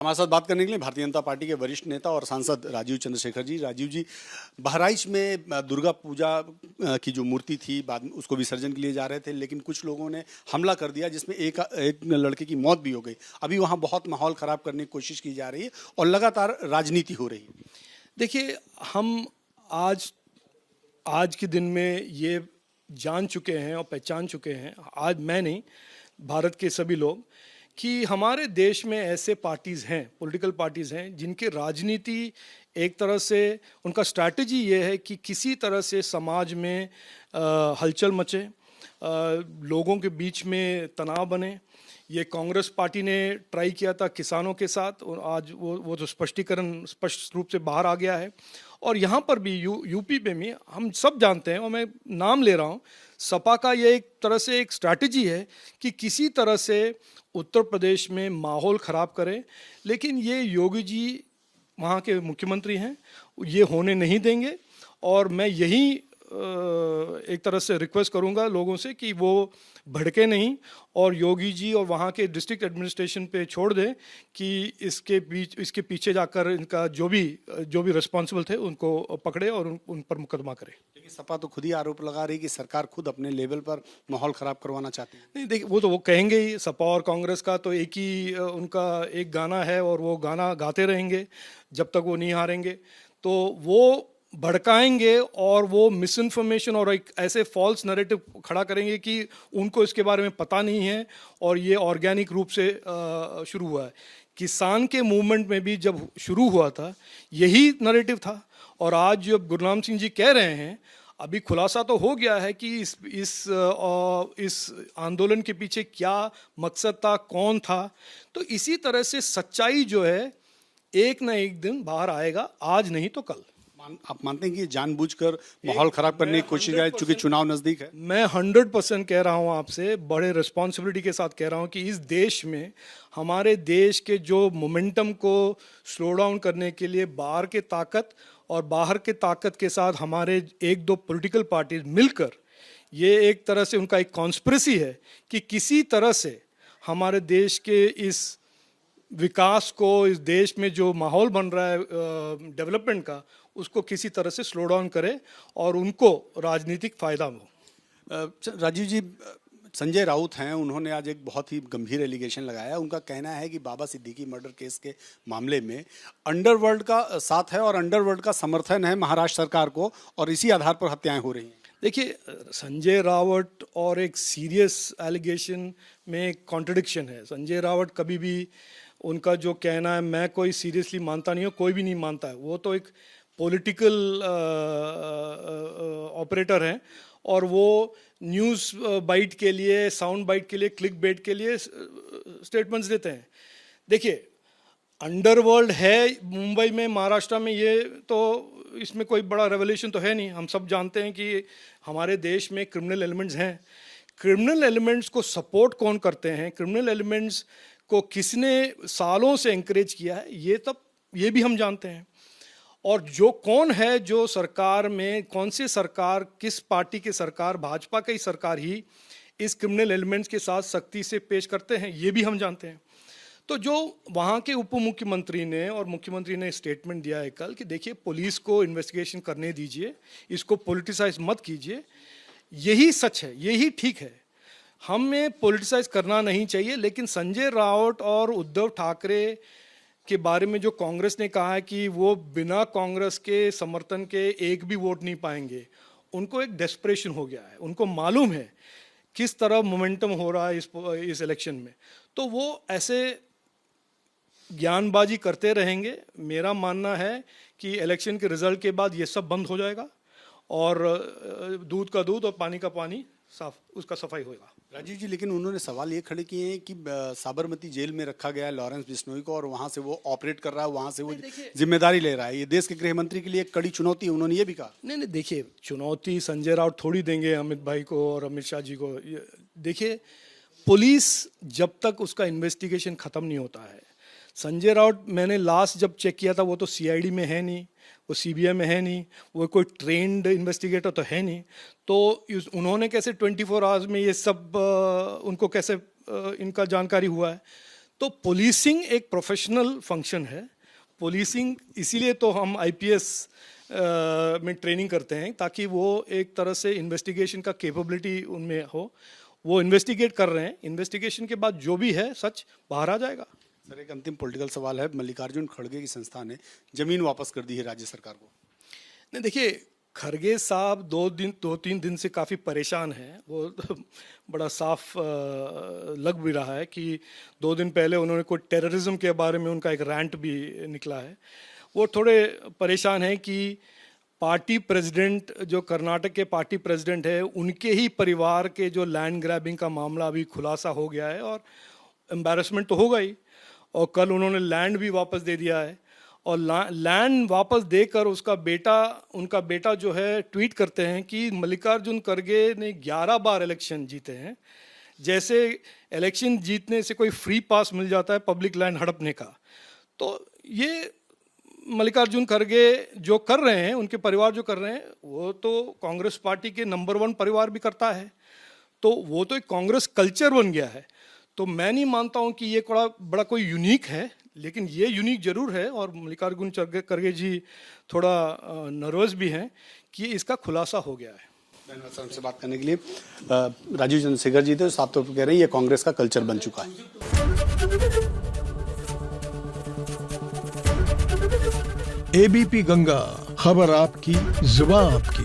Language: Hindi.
हमारे साथ बात करने के लिए भारतीय जनता पार्टी के वरिष्ठ नेता और सांसद राजीव चंद्रशेखर जी। राजीव जी, बहराइच में दुर्गा पूजा की जो मूर्ति थी, बाद में उसको विसर्जन के लिए जा रहे थे, लेकिन कुछ लोगों ने हमला कर दिया जिसमें एक लड़के की मौत भी हो गई। अभी वहाँ बहुत माहौल खराब करने की कोशिश की जा रही है और लगातार राजनीति हो रही है। देखिए, हम आज आज के दिन में ये जान चुके हैं और पहचान चुके हैं, आज मैं नहीं, भारत के सभी लोग, कि हमारे देश में ऐसे पार्टीज़ हैं, पॉलिटिकल पार्टीज़ हैं, जिनके राजनीति एक तरह से उनका स्ट्रैटेजी ये है कि किसी तरह से समाज में हलचल मचे, लोगों के बीच में तनाव बने। ये कांग्रेस पार्टी ने ट्राई किया था किसानों के साथ, और आज वो तो स्पष्टीकरण स्पष्ट रूप से बाहर आ गया है। और यहाँ पर भी यूपी में भी हम सब जानते हैं, और मैं नाम ले रहा हूँ, सपा का ये एक तरह से एक स्ट्रैटेजी है कि किसी तरह से उत्तर प्रदेश में माहौल ख़राब करें। लेकिन ये योगी जी वहाँ के मुख्यमंत्री हैं, ये होने नहीं देंगे। और मैं यही एक तरह से रिक्वेस्ट करूंगा लोगों से कि वो भड़के नहीं और योगी जी और वहाँ के डिस्ट्रिक्ट एडमिनिस्ट्रेशन पे छोड़ दें कि इसके पीछे जाकर इनका जो भी रिस्पॉन्सिबल थे उनको पकड़े और उन पर मुकदमा करे। लेकिन सपा तो खुद ही आरोप लगा रही है कि सरकार खुद अपने लेवल पर माहौल खराब करवाना चाहती है। नहीं, देखिए, वो कहेंगे ही। सपा और कांग्रेस का तो एक ही उनका एक गाना है और वो गाना गाते रहेंगे जब तक वो नहीं हारेंगे। तो वो भड़काएंगे और वो मिस इन्फॉर्मेशन और एक ऐसे फॉल्स नैरेटिव खड़ा करेंगे कि उनको इसके बारे में पता नहीं है और ये ऑर्गेनिक रूप से शुरू हुआ है। किसान के मूवमेंट में भी जब शुरू हुआ था यही नैरेटिव था, और आज जब गुरनाम सिंह जी कह रहे हैं, अभी खुलासा तो हो गया है कि इस आंदोलन के पीछे क्या मकसद था, कौन था। तो इसी तरह से सच्चाई जो है एक ना एक दिन बाहर आएगा, आज नहीं तो कल। आप मानते हैं कि जानबूझकर माहौल खराब करने की कोशिश है चूंकि चुनाव नजदीक है? मैं 100% कह रहा हूं आपसे, बड़े रिस्पॉन्सिबिलिटी के साथ कह रहा हूं कि इस देश में, हमारे देश के जो मोमेंटम को स्लो डाउन करने के लिए बाहर के ताकत और बाहर के ताकत के साथ हमारे एक दो पॉलिटिकल पार्टीज मिलकर, ये एक तरह से उनका एक कॉन्स्पिरेसी है कि किसी तरह से हमारे देश के इस विकास को, इस देश में जो माहौल बन रहा है डेवलपमेंट का, उसको किसी तरह से स्लो डाउन करे और उनको राजनीतिक फायदा हो। राजीव जी, संजय राउत हैं, उन्होंने आज एक बहुत ही गंभीर एलिगेशन लगाया। उनका कहना है कि बाबा सिद्दीकी मर्डर केस के मामले में अंडरवर्ल्ड का साथ है और अंडरवर्ल्ड का समर्थन है महाराष्ट्र सरकार को, और इसी आधार पर हत्याएं हो रही हैं। देखिए, संजय रावत और एक सीरियस एलिगेशन में कॉन्ट्रडिक्शन है। संजय रावत कभी भी, उनका जो कहना है, मैं कोई सीरियसली मानता नहीं हूँ, कोई भी नहीं मानता है। वो तो एक पॉलिटिकल ऑपरेटर हैं और वो न्यूज़ बाइट के लिए, साउंड बाइट के लिए, क्लिक बेट के लिए स्टेटमेंट्स देते हैं। देखिए, अंडरवर्ल्ड है मुंबई में, महाराष्ट्र में, ये तो इसमें कोई बड़ा रेवोल्यूशन तो है नहीं। हम सब जानते हैं कि हमारे देश में क्रिमिनल एलिमेंट्स हैं। क्रिमिनल एलिमेंट्स को सपोर्ट कौन करते हैं, क्रिमिनल एलिमेंट्स को किसने सालों से एंकरेज किया है, ये भी हम जानते हैं। और जो कौन है जो सरकार में, कौन सी सरकार, किस पार्टी की सरकार, भाजपा की सरकार ही इस क्रिमिनल एलिमेंट्स के साथ सख्ती से पेश करते हैं, ये भी हम जानते हैं। तो जो वहाँ के उप मुख्यमंत्री ने और मुख्यमंत्री ने स्टेटमेंट दिया है कल कि देखिए, पुलिस को इन्वेस्टिगेशन करने दीजिए, इसको पॉलिटिसाइज मत कीजिए, यही सच है, यही ठीक है। हमें पॉलिटिसाइज करना नहीं चाहिए। लेकिन संजय राउत और उद्धव ठाकरे के बारे में जो कांग्रेस ने कहा है कि वो बिना कांग्रेस के समर्थन के एक भी वोट नहीं पाएंगे, उनको एक डेस्परेशन हो गया है। उनको मालूम है किस तरह मोमेंटम हो रहा है इस इलेक्शन में, तो वो ऐसे ज्ञानबाजी करते रहेंगे। मेरा मानना है कि इलेक्शन के रिजल्ट के बाद ये सब बंद हो जाएगा और दूध का दूध और पानी का पानी साफ, उसका सफाई होगा। राजीव जी, लेकिन उन्होंने सवाल ये खड़े किए हैं कि साबरमती जेल में रखा गया है लॉरेंस बिश्नोई को और वहां से वो ऑपरेट कर रहा है, वहां से वो जिम्मेदारी ले रहा है। ये देश के गृह मंत्री के लिए एक कड़ी चुनौती है, उन्होंने ये भी कहा। नहीं, देखिए, चुनौती संजय राउत थोड़ी देंगे अमित भाई को और अमित शाह जी को। देखिए, पुलिस जब तक उसका इन्वेस्टिगेशन खत्म नहीं होता है, संजय राउत, मैंने लास्ट जब चेक किया था, वो तो सीआईडी में है नहीं, वो सीबीआई में है नहीं, वो कोई ट्रेंड इन्वेस्टिगेटर तो है नहीं। तो उन्होंने कैसे 24 आवर्स में ये सब उनको कैसे इनका जानकारी हुआ है? तो पुलिसिंग एक प्रोफेशनल फंक्शन है। पुलिसिंग इसीलिए तो हम आईपीएस में ट्रेनिंग करते हैं, ताकि वो एक तरह से इन्वेस्टिगेशन का कैपेबिलिटी उनमें हो। वो इन्वेस्टिगेट कर रहे हैं, इन्वेस्टिगेशन के बाद जो भी है सच बाहर आ जाएगा। सर, एक अंतिम पॉलिटिकल सवाल है। मल्लिकार्जुन खड़गे की संस्था ने जमीन वापस कर दी है राज्य सरकार को। नहीं, देखिए, खड़गे साहब 2-3 दिन से काफ़ी परेशान हैं। वो बड़ा साफ लग भी रहा है कि 2 दिन पहले उन्होंने कोई टेररिज्म के बारे में उनका एक रैंट भी निकला है। वो थोड़े परेशान हैं कि पार्टी प्रेसिडेंट, जो कर्नाटक के पार्टी प्रेसिडेंट है, उनके ही परिवार के जो लैंड ग्रैबिंग का मामला अभी खुलासा हो गया है, और एम्बैरसमेंट तो होगा ही। और कल उन्होंने लैंड भी वापस दे दिया है, और लैंड वापस देकर उनका बेटा जो है ट्वीट करते हैं कि मल्लिकार्जुन खड़गे ने 11 बार इलेक्शन जीते हैं। जैसे इलेक्शन जीतने से कोई फ्री पास मिल जाता है पब्लिक लैंड हड़पने का। तो ये मल्लिकार्जुन खड़गे जो कर रहे हैं, उनके परिवार जो कर रहे हैं, वो तो कांग्रेस पार्टी के नंबर 1 परिवार भी करता है। तो वो तो एक कांग्रेस कल्चर बन गया है। तो मैं नहीं मानता हूँ कि ये बड़ा कोई यूनिक है, लेकिन ये यूनिक जरूर है। और मल्लिकार्जुन खड़गे जी थोड़ा नर्वस भी हैं कि इसका खुलासा हो गया है। धन्यवाद सर, हमसे बात करने के लिए। राजीव चंद्रशेखर जी थे, साफ तौर पर कह रहे हैं ये कांग्रेस का कल्चर बन चुका है। एबीपी गंगा, खबर आपकी, जुबान आपकी।